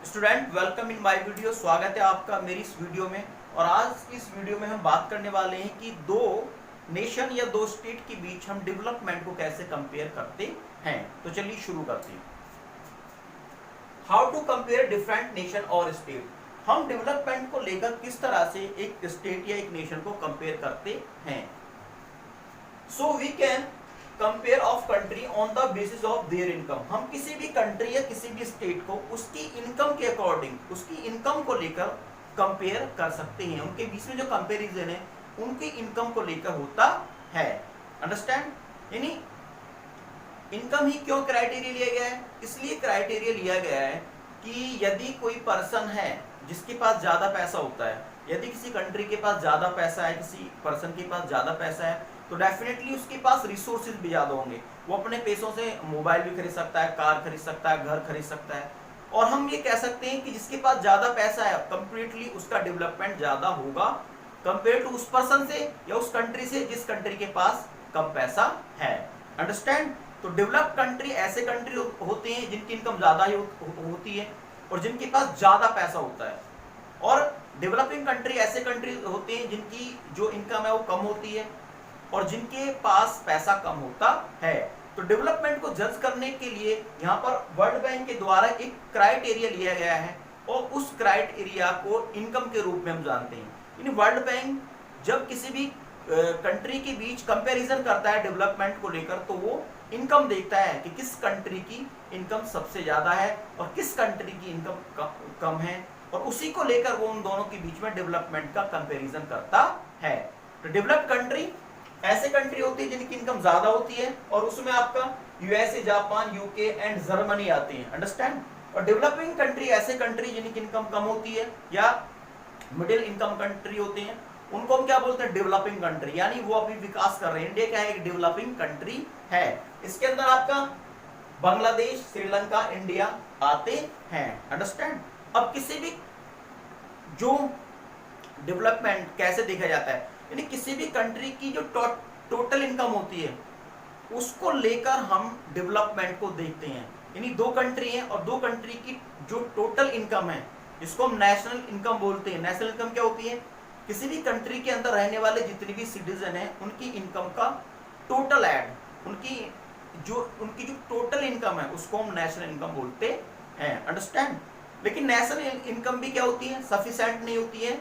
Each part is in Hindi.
Student welcome in my video. स्वागत है आपका मेरी इस वीडियो में। और आज इस वीडियो में हम बात करने वाले हैं कि दो नेशन या दो स्टेट के बीच हम डेवलपमेंट को कैसे कंपेयर करते हैं। तो चलिए शुरू करते हैं। How to compare different nation और स्टेट। हम डेवलपमेंट को लेकर किस तरह से एक स्टेट या एक नेशन को कंपेयर करते हैं। So we can compare of country on the basis of their income. हम किसी भी कंट्री या किसी भी स्टेट को उसकी इनकम के अकॉर्डिंग, उसकी इनकम को लेकर कंपेयर कर सकते हैं। उनके बीच में जो कंपैरिजन है उनकी इनकम को लेकर होता है। अंडरस्टैंड? यानी इनकम ही क्यों क्राइटेरिया लिया गया है? इसलिए क्राइटेरिया लिया गया है कि यदि कोई पर्सन है जिसके पास ज्यादा पैसा होता है, यदि किसी कंट्री के पास ज्यादा पैसा है, किसी पर्सन के पास ज्यादा पैसा है, तो डेफिनेटली उसके पास रिसोर्सेज भी ज्यादा होंगे। वो अपने पैसों से मोबाइल भी खरीद सकता है, कार खरीद सकता है, घर खरीद सकता है। और हम ये कह सकते हैं कि जिसके पास ज्यादा पैसा है कंप्लीटली उसका डेवलपमेंट ज्यादा होगा कंपेयर टू उस पर्सन से या उस कंट्री से जिस कंट्री के पास कम पैसा है। अंडरस्टैंड? तो डेवलप्ड कंट्री ऐसे कंट्री होते हैं जिनकी इनकम ज्यादा होती है और जिनके पास ज्यादा पैसा होता है, और डेवलपिंग कंट्री ऐसे कंट्री होते हैं जिनकी जो इनकम है वो कम होती है और जिनके पास पैसा कम होता है। तो डेवलपमेंट को जज करने के लिए यहाँ पर वर्ल्ड बैंक के द्वारा एक क्राइटेरिया लिया गया है और उस क्राइटेरिया को इनकम के रूप में हम जानते हैं। यानी वर्ल्ड बैंक जब किसी भी कंट्री के बीच कंपैरिजन करता है डेवलपमेंट को लेकर, तो वो इनकम देखता है कि किस कंट्री की इनकम सबसे ज्यादा है और किस कंट्री की इनकम कम है, और उसी को लेकर वो उन दोनों के बीच में डेवलपमेंट का कंपैरिजन करता है। तो डेवलप्ड कंट्री ऐसे कंट्री होती है जिनकी इनकम ज्यादा होती है और उसमें आपका USA, Japan, UK and Germany आते हैं। अंडरस्टैंड? और डेवलपिंग कंट्री ऐसे कंट्री जिनकी इनकम कम होती है या मिडिल इनकम कंट्री होते हैं, उनको हम क्या बोलते हैं? Developing country. यानी वो अभी विकास कर रहे हैं। इंडिया क्या है? एक डेवलपिंग कंट्री है। इसके अंदर आपका बांग्लादेश, श्रीलंका, इंडिया आते हैं। अंडरस्टैंड? अब किसी भी जो डेवलपमेंट कैसे देखा जाता है, यानी किसी भी कंट्री की जो टोटल इनकम होती है उसको लेकर हम डेवलपमेंट को देखते हैं। यानी दो कंट्री हैं और दो कंट्री की जो टोटल इनकम है जिसको हम नेशनल इनकम बोलते हैं। नेशनल इनकम क्या होती है? किसी भी कंट्री के अंदर रहने वाले जितने भी सिटीजन हैं उनकी इनकम का टोटल ऐड, उनकी जो टोटल इनकम है उसको हम नेशनल इनकम बोलते हैं। अंडरस्टैंड? लेकिन नेशनल इनकम भी क्या होती है? सफिशिएंट नहीं होती है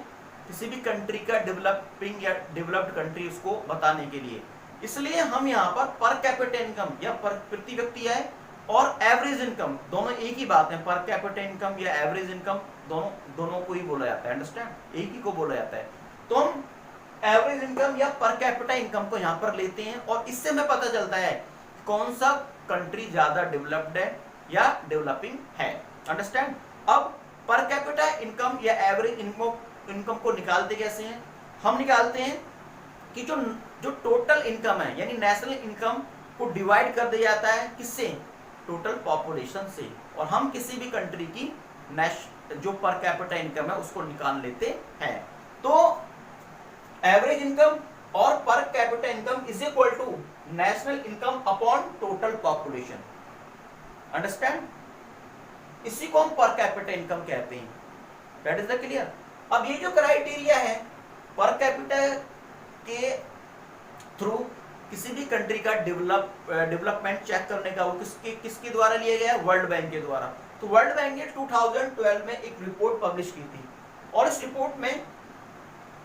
किसी भी कंट्री का डेवलपिंग या डेवलप्ड कंट्री उसको बताने के लिए। इसलिए हम यहाँ पर कैपिटा इनकम या प्रति व्यक्ति है और एवरेज इनकम दोनों एक ही बात है। पर कैपिटा इनकम या एवरेज इनकम दोनों को ही बोला जाता है। अंडरस्टैंड? एक ही को बोला जाता है। तो हम एवरेज इनकम या पर कैपिटा इनकम को यहाँ पर लेते हैं और इससे हमें पता चलता है कौन सा कंट्री ज्यादा डेवलप्ड है या डेवलपिंग है। अंडरस्टैंड? अब पर कैपिटा इनकम या एवरेज इनकम को निकालते कैसे हैं? हम निकालते हैं कि जो टोटल इनकम है यानी नेशनल इनकम को डिवाइड कर दिया जाता है किससे? टोटल पॉपुलेशन से। और हम किसी भी कंट्री की जो पर कैपिटा इनकम है उसको निकाल लेते हैं। तो एवरेज इनकम और per capita income is equal to national income upon total population. Understand? इसी को हम पर कैपिटा इनकम कहते हैं। That is the clear? अब ये जो क्राइटेरिया है पर कैपिटा के थ्रू किसी भी कंट्री का डेवलपमेंट चेक करने का, वो किसके द्वारा लिया गया है? वर्ल्ड बैंक के द्वारा। तो वर्ल्ड बैंक ने 2012 में एक रिपोर्ट पब्लिश की थी और इस रिपोर्ट में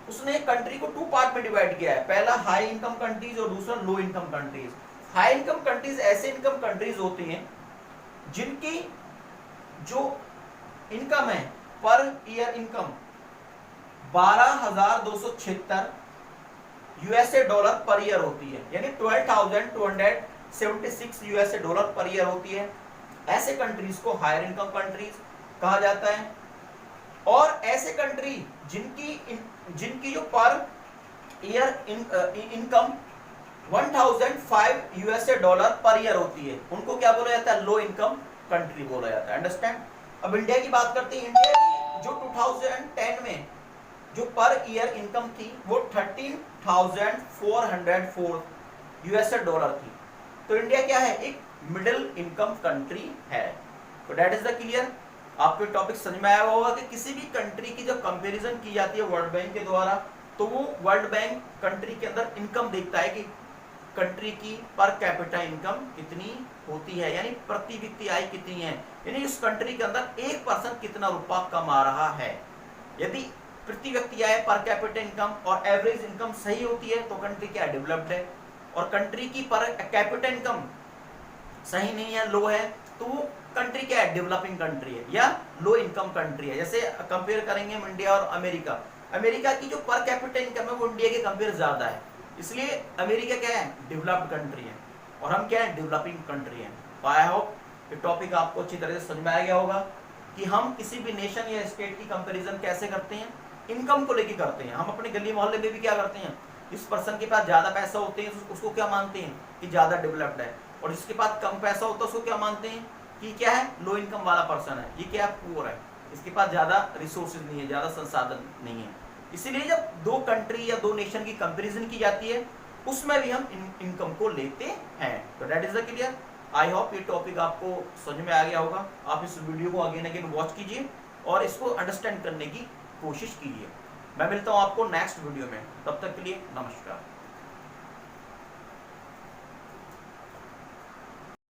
उसने कंट्री को टू पार्ट में डिवाइड किया है। पहला हाई इनकम कंट्रीज और दूसरा low income countries. High income countries ऐसे इनकम कंट्रीज होती हैं जिनकी जो इनकम है per year income 12,276 USA dollar per year होती है, यानी 12,276 यूएसए डॉलर पर ईयर होती है। ऐसे कंट्रीज को हायर इनकम कंट्रीज कहा जाता है। और ऐसे कंट्री जिनकी जो per year income 1,005 USA dollar per year होती है उनको क्या बोला जाता है? लो इनकम कंट्री बोला जाता है। अंडरस्टैंड? अब इंडिया की बात करते हैं। इंडिया की जो 2010 में जो पर ईयर इनकम थी वो 13,404 यूएसए डॉलर थी। तो इंडिया क्या है? एक मिडिल इनकम कंट्री है। तो दैट इज द क्लियर। आपको टॉपिक समझ में आया होगा कि किसी भी कंट्री की जब कंपैरिजन की जाती है वर्ल्ड बैंक के द्वारा, तो वो वर्ल्ड बैंक कंट्री के अंदर इनकम देखता है कि कंट्री की पर कैपिटा इनकम कितनी होती है, यानी प्रति व्यक्ति आय कितनी है, यानी उस कंट्री के अंदर एक पर्सन कितना रुपया कमा रहा है। यदि प्रति व्यक्ति आय पर कैपिटा इनकम और एवरेज इनकम सही होती है तो कंट्री क्या डिवेलप्ड है, और कंट्री की पर कैपिटा इनकम सही नहीं है, लो है, तो वो कंट्री क्या है, डेवलपिंग कंट्री है या लो इनकम कंट्री है। जैसे कंपेयर करेंगे हम इंडिया और अमेरिका, अमेरिका की जो पर कैपिटा इनकम है वो इंडिया के कंपेयर ज्यादा है, इसलिए अमेरिका क्या है, डेवलप्ड कंट्री है, और हम क्या है, डेवलपिंग कंट्री है। तो आई होप ये टॉपिक आपको अच्छी तरह से समझ में आ गया होगा कि हम किसी भी नेशन या स्टेट की कंपैरिजन कैसे करते हैं, इनकम को लेके करते हैं। हम अपने गली मोहल्ले में भी क्या करते हैं, इस पर्सन के पास ज्यादा पैसा होते हैं उसको क्या मानते हैं कि ज्यादा डेवलप्ड है, और जिसके पास कम पैसा होता है उसको क्या मानते हैं कि क्या है, लो इनकम वाला पर्सन है, ये क्या है, पुअर है, इसके पास ज्यादा रिसोर्सेज नहीं है, ज्यादा संसाधन नहीं है। इसीलिए जब दो कंट्री या दो नेशन की कंपैरिजन की जाती है उसमें भी हम इनकम को लेते हैं। तो that is the clear. I hope ये टॉपिक आपको समझ में आ गया होगा। आप इस वीडियो को अगेन अगेन वॉच कीजिए और इसको अंडरस्टैंड करने की कोशिश कीजिए। मैं मिलता हूं आपको नेक्स्ट वीडियो में, तब तक के लिए नमस्कार।